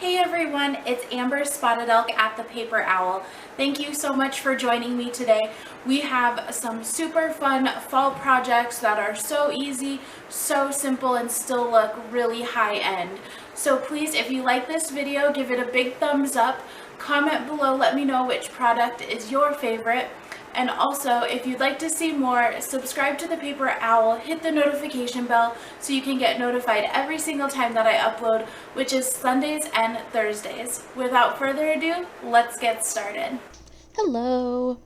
Hey everyone, it's Amber Spotted Elk at the Paper Owl. Thank you so much for joining me today. We have some super fun fall projects that are so easy, so simple, and still look really high end. So please, if you like this video, give it a big thumbs up. Comment below, let me know which product is your favorite. And also, if you'd like to see more, subscribe to the Paper Owl, hit the notification bell so you can get notified every single time that I upload, which is Sundays and Thursdays. Without further ado, let's get started. Hello.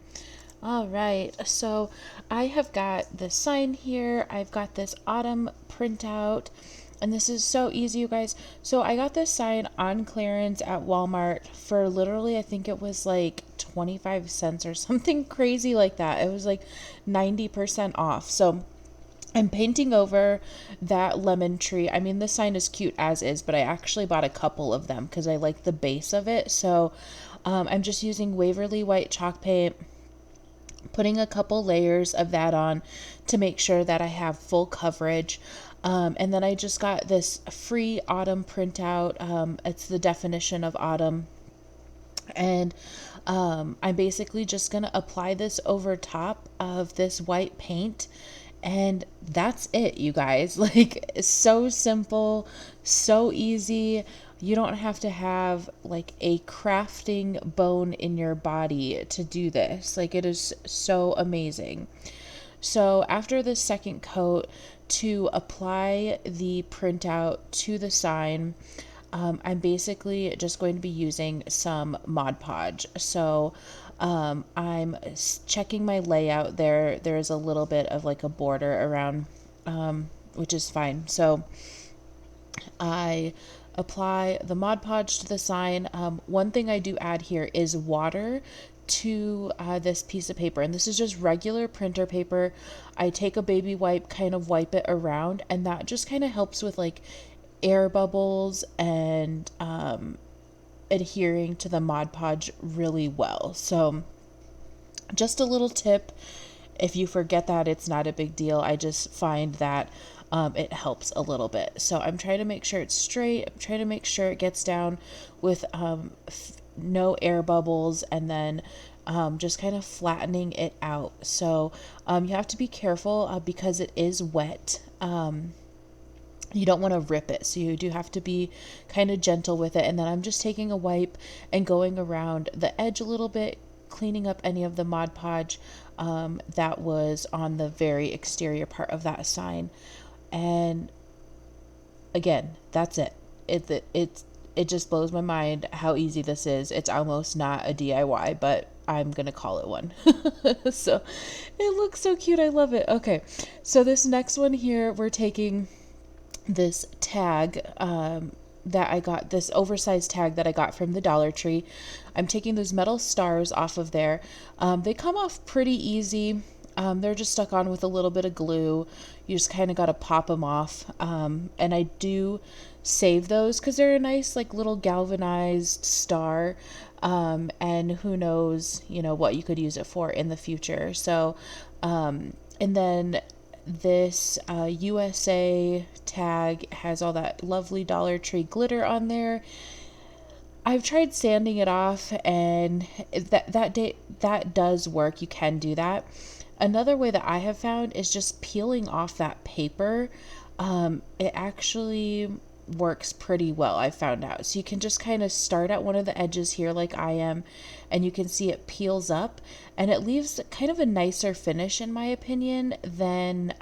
All right, so I have got this sign here. I've got this autumn printout, and this is so easy, you guys. So I got this sign on clearance at Walmart for literally, I think it was like 25 cents or something crazy like that. It was like 90% off. So I'm painting over that lemon tree. I mean, this sign is cute as is, but I actually bought a couple of them because I like the base of it. So I'm just using Waverly white chalk paint, putting a couple layers of that on to make sure that I have full coverage. And then I just got this free autumn printout. It's the definition of autumn. And I'm basically just going to apply this over top of this white paint. And that's it, you guys. Like, so simple, so easy. You don't have to have like a crafting bone in your body to do this. Like, it is so amazing. So after the second coat, to apply the printout to the sign, I'm basically just going to be using some Mod Podge. So I'm checking my layout there. There's a little bit of like a border around, which is fine. So I apply the Mod Podge to the sign. One thing I do add here is water to this piece of paper, and this is just regular printer paper. I take a baby wipe, kind of wipe it around, and that just kind of helps with like air bubbles and adhering to the Mod Podge really well. So just a little tip, if you forget that, it's not a big deal. I just find that it helps a little bit. So I'm trying to make sure it's straight. I'm trying to make sure it gets down with no air bubbles, and then just kind of flattening it out. So you have to be careful because it is wet. You don't want to rip it, so you do have to be kind of gentle with it. And then I'm just taking a wipe and going around the edge a little bit, cleaning up any of the Mod Podge that was on the very exterior part of that sign. And again, that's it. It just blows my mind how easy this is. It's almost not a DIY, but I'm gonna call it one. So it looks so cute. I love it. Okay, so this next one here, we're taking this tag that I got, this oversized tag that I got from the Dollar Tree. I'm taking those metal stars off of there. They come off pretty easy. They're just stuck on with a little bit of glue. You just kind of got to pop them off. And I do save those because they're a nice like little galvanized star. And who knows, what you could use it for in the future. So, and then this USA tag has all that lovely Dollar Tree glitter on there. I've tried sanding it off, and that does work. You can do that. Another way that I have found is just peeling off that paper. It actually works pretty well, I found out. So you can just kind of start at one of the edges here like I am, and you can see it peels up, and it leaves kind of a nicer finish in my opinion than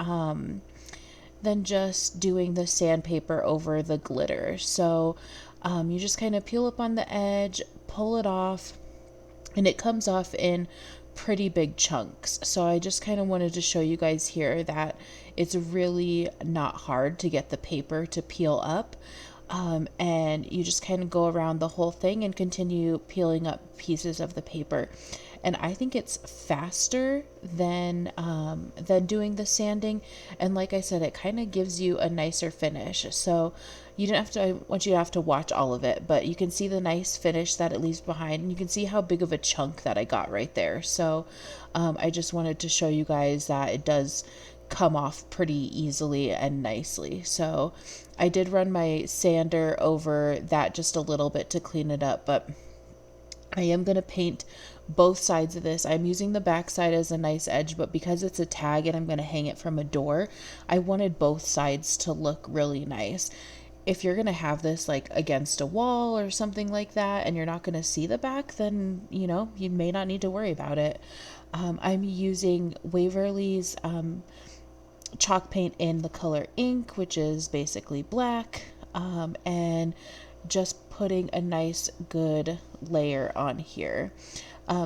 just doing the sandpaper over the glitter. So you just kind of peel up on the edge, pull it off, and it comes off in pretty big chunks. So I just kind of wanted to show you guys here that it's really not hard to get the paper to peel up. And you just kind of go around the whole thing and continue peeling up pieces of the paper. And I think it's faster than doing the sanding. And like I said, it kind of gives you a nicer finish. So you don't have to, I want you to have to watch all of it, but you can see the nice finish that it leaves behind, and you can see how big of a chunk that I got right there. So I just wanted to show you guys that it does come off pretty easily and nicely. So I did run my sander over that just a little bit to clean it up, but I am going to paint both sides of this. I'm using the back side as a nice edge, but because it's a tag and I'm going to hang it from a door, I wanted both sides to look really nice. If you're going to have this like against a wall or something like that and you're not going to see the back, then you may not need to worry about it. I'm using Waverly's chalk paint in the color ink, which is basically black, and just putting a nice good layer on here.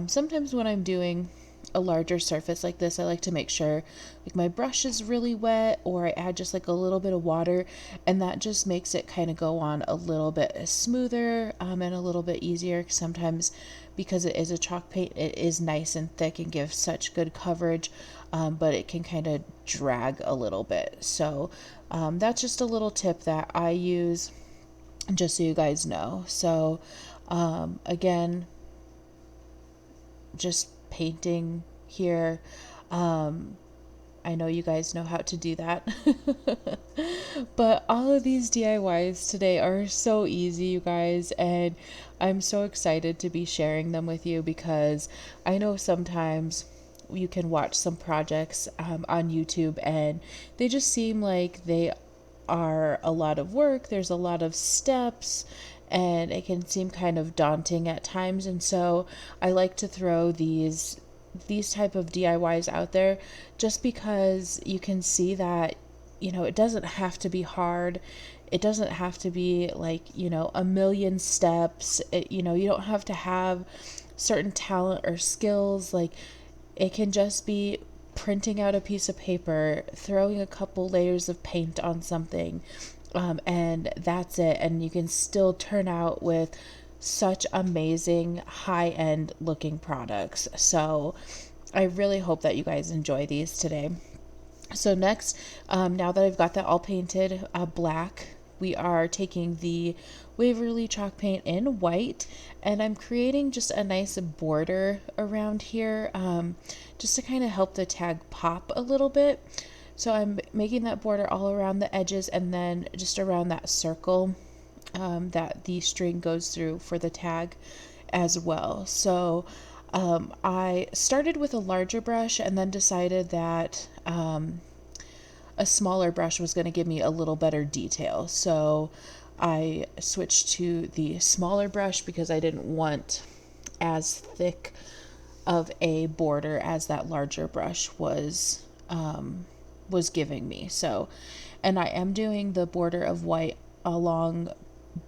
Sometimes when I'm doing a larger surface like this, I like to make sure like my brush is really wet, or I add just like a little bit of water, and that just makes it kind of go on a little bit smoother, and a little bit easier. Sometimes because it is a chalk paint, it is nice and thick and gives such good coverage, but it can kind of drag a little bit. So that's just a little tip that I use, just so you guys know. So again, just painting here. I know you guys know how to do that. But all of these DIYs today are so easy, you guys, and I'm so excited to be sharing them with you, because I know sometimes you can watch some projects on YouTube and they just seem like they are a lot of work. There's a lot of steps and it can seem kind of daunting at times. And so I like to throw these type of DIYs out there just because you can see that, it doesn't have to be hard. It doesn't have to be like, a million steps. You don't have to have certain talent or skills. Like, it can just be printing out a piece of paper, throwing a couple layers of paint on something, and that's it. And you can still turn out with such amazing high-end looking products. So I really hope that you guys enjoy these today. So next, now that I've got that all painted black, we are taking the Waverly chalk paint in white, and I'm creating just a nice border around here, just to kind of help the tag pop a little bit. So I'm making that border all around the edges and then just around that circle that the string goes through for the tag as well. So I started with a larger brush and then decided that a smaller brush was going to give me a little better detail. So I switched to the smaller brush because I didn't want as thick of a border as that larger brush was giving me. So, and I am doing the border of white along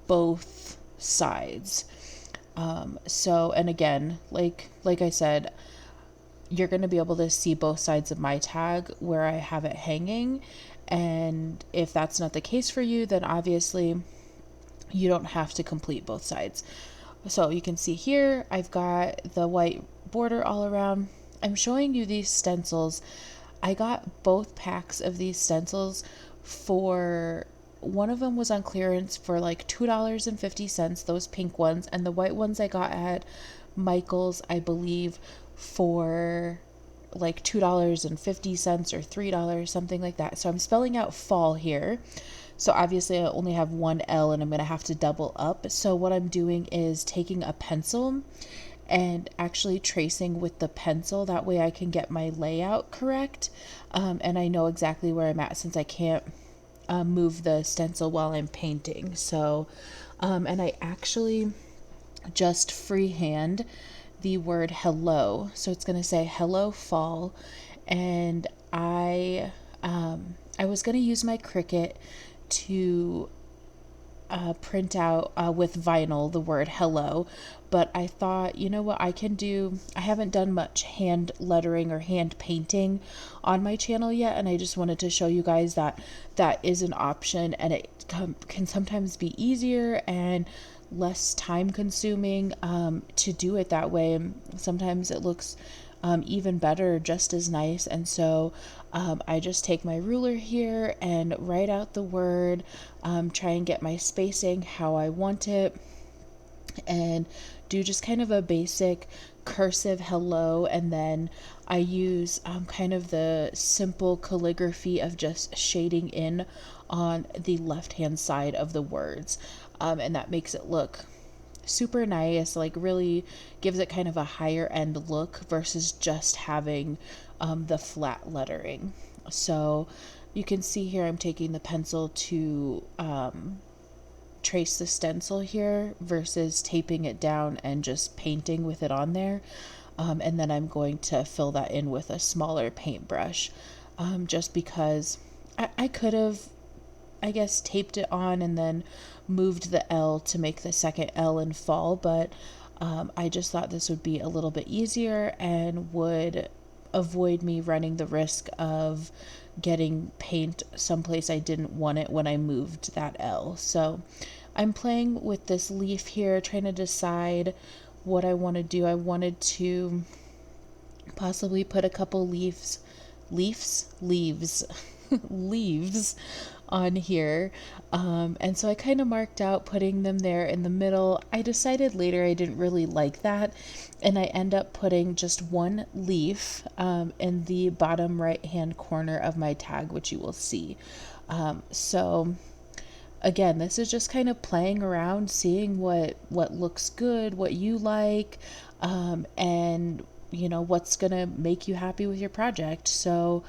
both sides. So, and again, like I said, you're going to be able to see both sides of my tag where I have it hanging. And if that's not the case for you, then obviously you don't have to complete both sides. So you can see here, I've got the white border all around. I'm showing you these stencils. I got both packs of these stencils for, one of them was on clearance for like $2.50, those pink ones, and the white ones I got at Michael's, I believe, for like $2.50 or $3, something like that. So I'm spelling out fall here. So obviously I only have one L and I'm going to have to double up. So what I'm doing is taking a pencil and actually tracing with the pencil. That way I can get my layout correct. And I know exactly where I'm at since I can't move the stencil while I'm painting. So, and I actually just freehand the word hello. So it's going to say hello fall. And I was going to use my Cricut to print out with vinyl the word hello, but I thought, you know what, I haven't done much hand lettering or hand painting on my channel yet, and I just wanted to show you guys that that is an option, and it can sometimes be easier and less time consuming to do it that way. Sometimes it looks even better, just as nice. And so I just take my ruler here and write out the word, try and get my spacing how I want it, and do just kind of a basic cursive hello. And then I use kind of the simple calligraphy of just shading in on the left hand side of the words. And that makes it look super nice, like really gives it kind of a higher end look versus just having the flat lettering. So you can see here I'm taking the pencil to trace the stencil here versus taping it down and just painting with it on there. And then I'm going to fill that in with a smaller paintbrush, just because I could have, I guess, taped it on and then moved the L to make the second L in fall, but I just thought this would be a little bit easier and would avoid me running the risk of getting paint someplace I didn't want it when I moved that L. So I'm playing with this leaf here, trying to decide what I want to do. I wanted to possibly put a couple leaves on here. And so I kind of marked out putting them there in the middle. I decided later I didn't really like that, and I end up putting just one leaf in the bottom right hand corner of my tag, which you will see. So again, this is just kind of playing around, seeing what looks good, what you like, and what's gonna make you happy with your project. So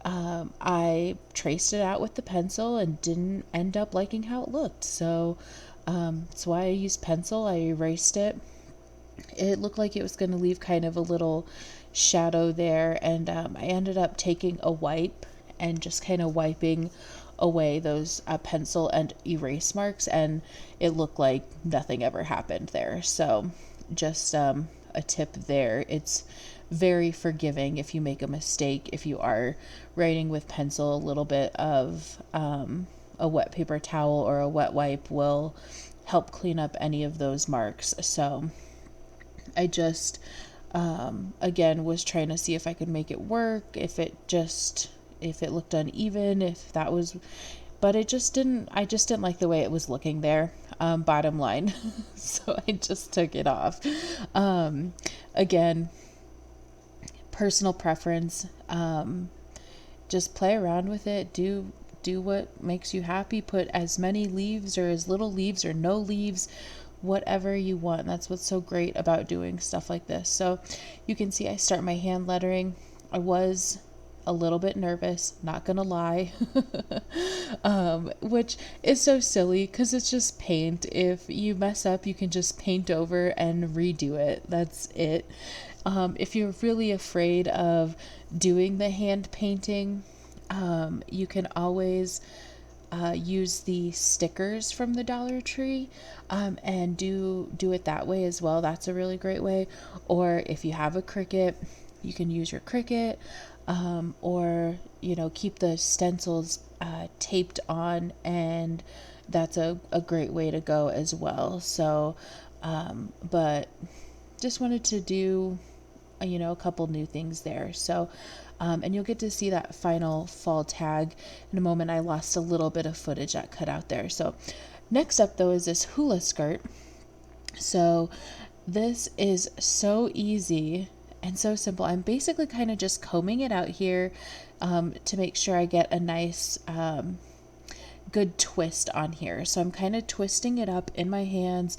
I traced it out with the pencil and didn't end up liking how it looked. So that's why I used pencil. I erased it. It looked like it was going to leave kind of a little shadow there, and I ended up taking a wipe and just kind of wiping away those pencil and erase marks, and it looked like nothing ever happened there. So just a tip there. It's very forgiving if you make a mistake. If you are writing with pencil, a little bit of a wet paper towel or a wet wipe will help clean up any of those marks. So I just again was trying to see if I could make it work, if it looked uneven, if that was, but I just didn't like the way it was looking there, bottom line. So I just took it off. Again, personal preference. Just play around with it. Do what makes you happy. Put as many leaves or as little leaves or no leaves, whatever you want. That's what's so great about doing stuff like this. So you can see I start my hand lettering. I was a little bit nervous, not gonna lie, which is so silly because it's just paint. If you mess up, you can just paint over and redo it. That's it. If you're really afraid of doing the hand painting, you can always use the stickers from the Dollar Tree and do it that way as well. That's a really great way. Or if you have a Cricut, you can use your Cricut, or keep the stencils taped on, and that's a great way to go as well. So but just wanted to do a couple new things there. So and you'll get to see that final fall tag in a moment. I lost a little bit of footage that cut out there. So next up though is this hula skirt. So this is so easy and so simple. I'm basically kind of just combing it out here to make sure I get a nice good twist on here. So I'm kind of twisting it up in my hands,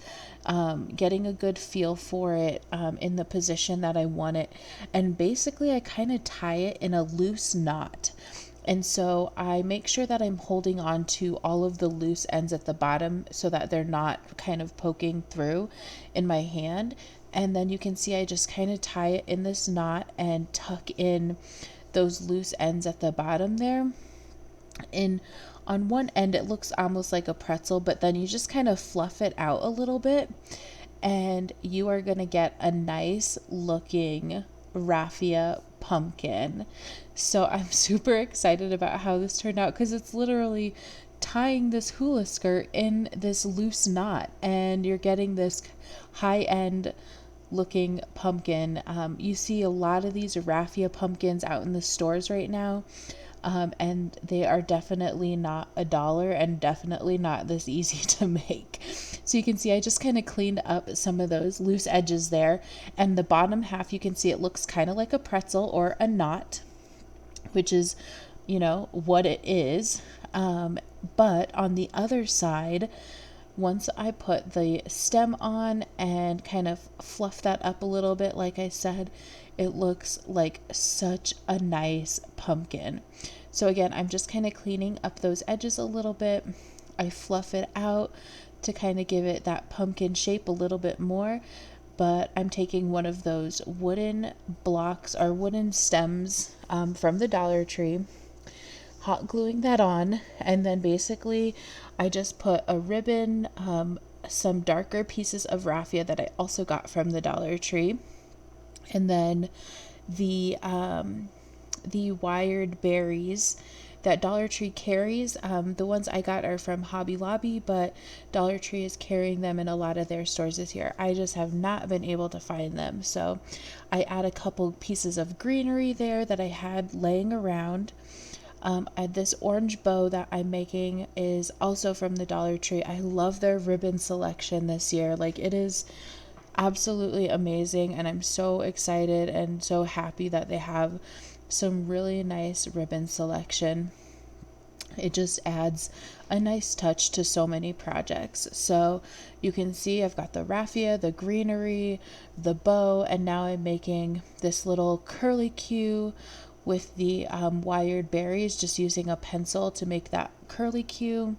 getting a good feel for it in the position that I want it. And basically I kind of tie it in a loose knot. And so I make sure that I'm holding on to all of the loose ends at the bottom so that they're not kind of poking through in my hand. And then you can see I just kind of tie it in this knot and tuck in those loose ends at the bottom there. And on one end it looks almost like a pretzel, but then you just kind of fluff it out a little bit and you are going to get a nice looking raffia pumpkin. So I'm super excited about how this turned out because it's literally tying this hula skirt in this loose knot and you're getting this high-end looking pumpkin. You see a lot of these raffia pumpkins out in the stores right now. And they are definitely not $1 and definitely not this easy to make. So you can see I just kind of cleaned up some of those loose edges there, and the bottom half you can see it looks kind of like a pretzel or a knot, which is what it is. But on the other side, once I put the stem on and kind of fluff that up a little bit, like I said, it looks like such a nice pumpkin. So again, I'm just kind of cleaning up those edges a little bit. I fluff it out to kind of give it that pumpkin shape a little bit more. But I'm taking one of those wooden blocks or wooden stems from the Dollar Tree, hot gluing that on, and then basically I just put a ribbon, some darker pieces of raffia that I also got from the Dollar Tree, and then the wired berries that Dollar Tree carries. The ones I got are from Hobby Lobby, but Dollar Tree is carrying them in a lot of their stores this year. I just have not been able to find them. So I add a couple pieces of greenery there that I had laying around. This orange bow that I'm making is also from the Dollar Tree. I love their ribbon selection this year. Like, it is absolutely amazing, and I'm so excited and so happy that they have some really nice ribbon selection. It just adds a nice touch to so many projects. So you can see I've got the raffia, the greenery, the bow, and now I'm making this little curly Q with the wired berries, just using a pencil to make that curly Q,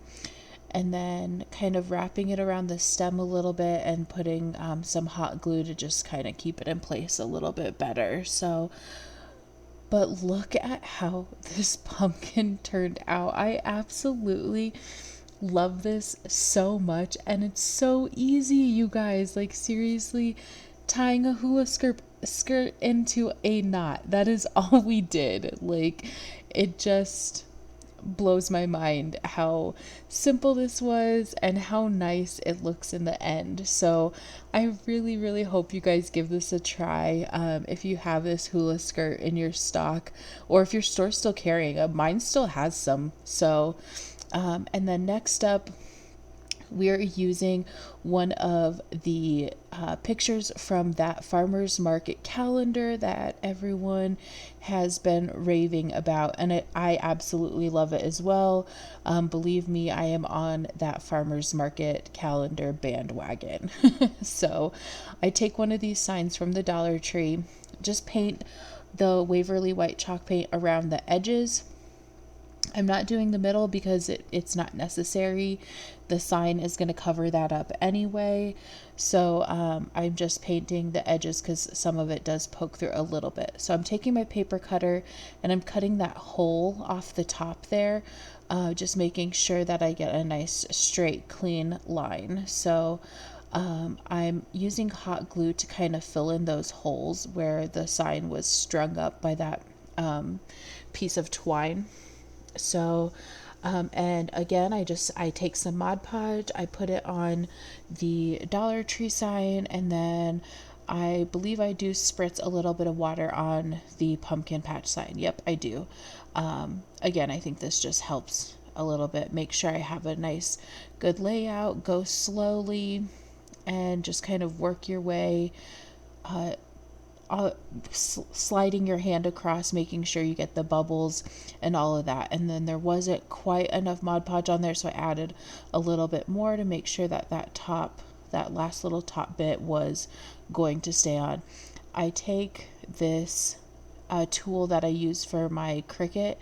and then kind of wrapping it around the stem a little bit and putting some hot glue to just kind of keep it in place a little bit better. So, but look at how this pumpkin turned out. I absolutely love this so much, and it's so easy, you guys. Like, seriously, tying a hula skirt into a knot. That is all we did. Like, it just blows my mind how simple this was and how nice it looks in the end. So I really, really hope you guys give this a try. If you have this hula skirt in your stock, or if your store's still carrying it, mine still has some. So, and then next up, we're using one of the pictures from that farmer's market calendar that everyone has been raving about, and I absolutely love it as well. Believe me, I am on that farmer's market calendar bandwagon. So I take one of these signs from the Dollar Tree, just paint the Waverly white chalk paint around the edges. I'm not doing the middle because it's not necessary. The sign is going to cover that up anyway. So I'm just painting the edges because some of it does poke through a little bit. So I'm taking my paper cutter and I'm cutting that hole off the top there, just making sure that I get a nice straight clean line. So I'm using hot glue to kind of fill in those holes where the sign was strung up by that piece of twine. So, and again, I take some Mod Podge, I put it on the Dollar Tree sign, and then I believe I do spritz a little bit of water on the pumpkin patch sign. Yep, I do. Again, I think this just helps a little bit. Make sure I have a nice, good layout. Go slowly and just kind of work your way, sliding your hand across, making sure you get the bubbles and all of that. And then there wasn't quite enough Mod Podge on there, so I added a little bit more to make sure that that last little top bit was going to stay on. I take this tool that I use for my Cricut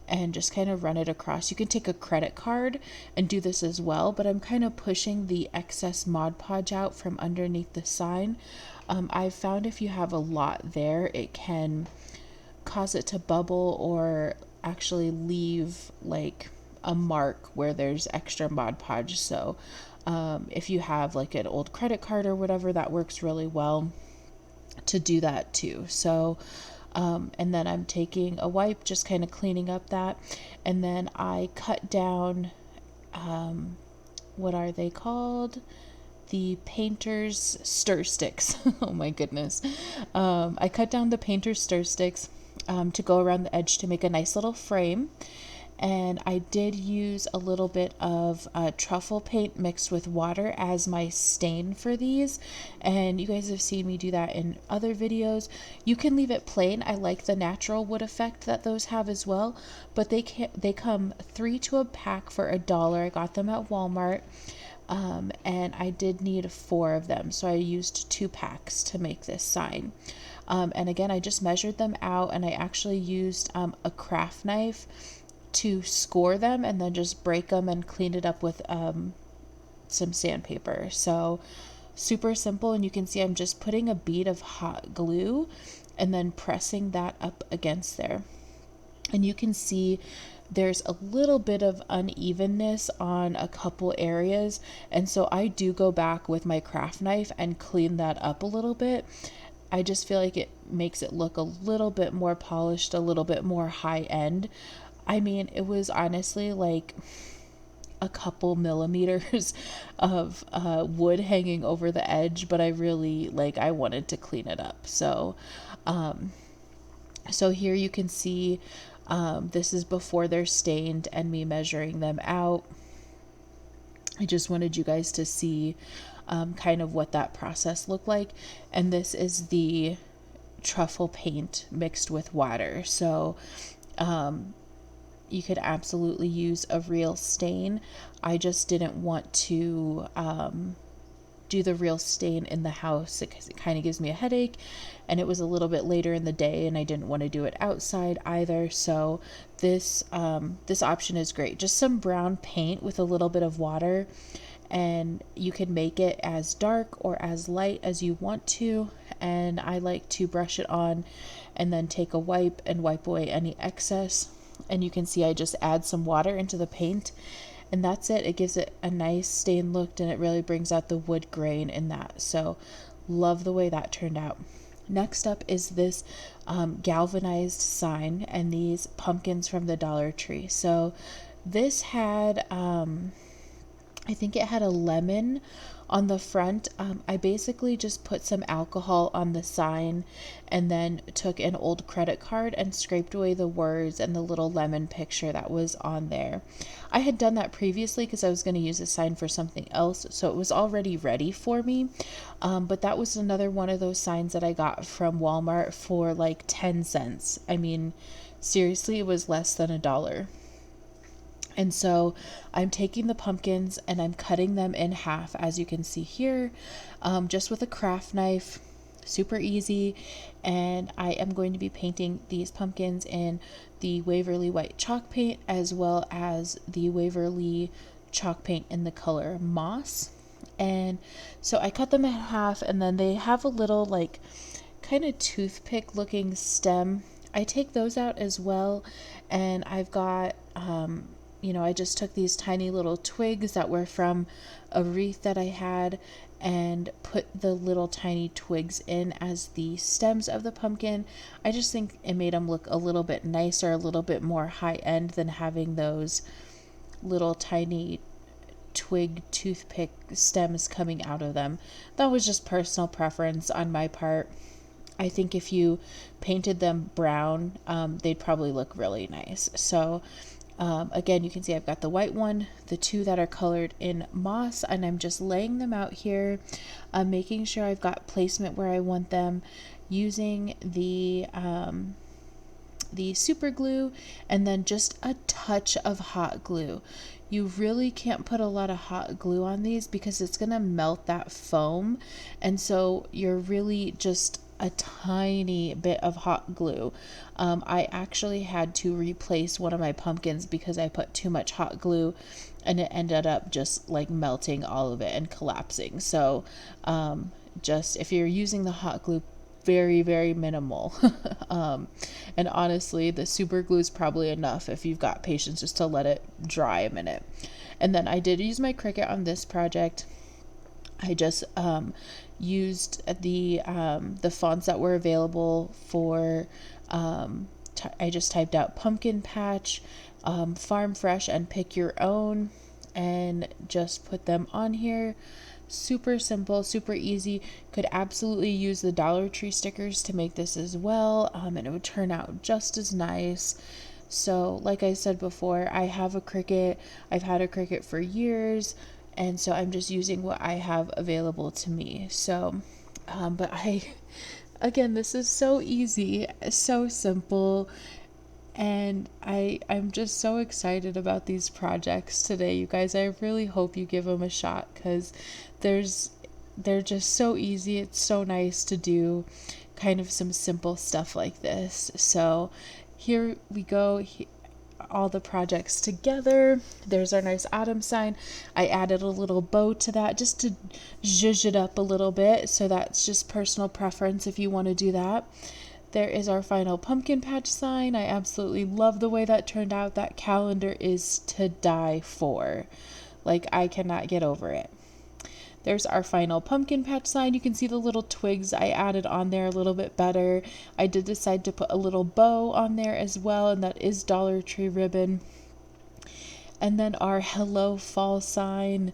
and just kind of run it across. You can take a credit card and do this as well, but I'm kind of pushing the excess Mod Podge out from underneath the sign. I've found if you have a lot there, it can cause it to bubble or actually leave like a mark where there's extra Mod Podge. So if you have like an old credit card or whatever, that works really well to do that too. So and then I'm taking a wipe, just kind of cleaning up that, and then I cut down what are they called? The painter's stir sticks. Oh my goodness. I cut down the painter's stir sticks to go around the edge to make a nice little frame. and I did use a little bit of truffle paint mixed with water as my stain for these, and you guys have seen me do that in other videos. You can leave it plain. I like the natural wood effect that those have as well, but they come 3 to a pack for $1. I got them at Walmart. And I did need 4 of them, so I used 2 packs to make this sign. And again, I just measured them out, and I actually used a craft knife to score them and then just break them and clean it up with some sandpaper. So super simple, and you can see I'm just putting a bead of hot glue and then pressing that up against there. And you can see there's a little bit of unevenness on a couple areas, and so I do go back with my craft knife and clean that up a little bit. I just feel like it makes it look a little bit more polished, a little bit more high end. I mean, it was honestly like a couple millimeters of wood hanging over the edge, but I really I wanted to clean it up. So so here you can see this is before they're stained and me measuring them out. I just wanted you guys to see kind of what that process looked like. And this is the truffle paint mixed with water. So you could absolutely use a real stain. I just didn't want to do the real stain in the house because it kind of gives me a headache, and it was a little bit later in the day and I didn't want to do it outside either. So this option is great. Just some brown paint with a little bit of water, and you can make it as dark or as light as you want to. And I like to brush it on and then take a wipe and wipe away any excess. And you can see I just add some water into the paint, and that's it. It gives it a nice stained look, and it really brings out the wood grain in that. So love the way that turned out. Next up is this galvanized sign and these pumpkins from the Dollar Tree. So this had I think it had a lemon on the front. I basically just put some alcohol on the sign and then took an old credit card and scraped away the words and the little lemon picture that was on there. I had done that previously because I was going to use the sign for something else, so it was already ready for me. But that was another one of those signs that I got from Walmart for like 10 cents. I mean, seriously, it was less than $1. And so I'm taking the pumpkins and I'm cutting them in half, as you can see here, just with a craft knife, super easy. And I am going to be painting these pumpkins in the Waverly white chalk paint, as well as the Waverly chalk paint in the color moss. And so I cut them in half, and then they have a little kind of toothpick looking stem. I take those out as well, and I've got I just took these tiny little twigs that were from a wreath that I had and put the little tiny twigs in as the stems of the pumpkin. I just think it made them look a little bit nicer, a little bit more high end than having those little tiny twig toothpick stems coming out of them. That was just personal preference on my part. I think if you painted them brown, they'd probably look really nice. So again, you can see I've got the white one, the 2 that are colored in moss, and I'm just laying them out here, making sure I've got placement where I want them, using the super glue and then just a touch of hot glue. You really can't put a lot of hot glue on these because it's going to melt that foam, and so you're really just a tiny bit of hot glue. I actually had to replace one of my pumpkins because I put too much hot glue and it ended up just melting all of it and collapsing. So just if you're using the hot glue, very, very minimal. And honestly, the super glue is probably enough if you've got patience just to let it dry a minute. And then I did use my Cricut on this project. I just used the fonts that were available for, I just typed out pumpkin patch, farm fresh, and pick your own, and just put them on here. Super simple, super easy. Could absolutely use the Dollar Tree stickers to make this as well, and it would turn out just as nice. So like I said before, I have a Cricut. I've had a Cricut for years, and so I'm just using what I have available to me. So but again, this is so easy, so simple, and I'm just so excited about these projects today, you guys. I really hope you give them a shot, because they're just so easy. It's so nice to do kind of some simple stuff like this. So here we go. All the projects together. There's our nice autumn sign. I added a little bow to that just to zhuzh it up a little bit. So that's just personal preference if you want to do that. There is our final pumpkin patch sign. I absolutely love the way that turned out. That calendar is to die for. Like, I cannot get over it. There's our final pumpkin patch sign. You can see the little twigs I added on there a little bit better. I did decide to put a little bow on there as well, and that is Dollar Tree ribbon. And then our hello fall sign.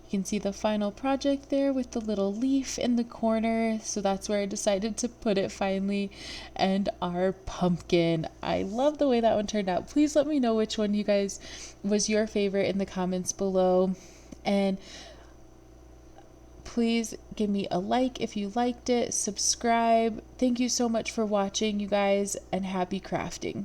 You can see the final project there with the little leaf in the corner. So that's where I decided to put it finally. And our pumpkin. I love the way that one turned out. Please let me know which one you guys was your favorite in the comments below. And please give me a like if you liked it. Subscribe. Thank you so much for watching, you guys, and happy crafting.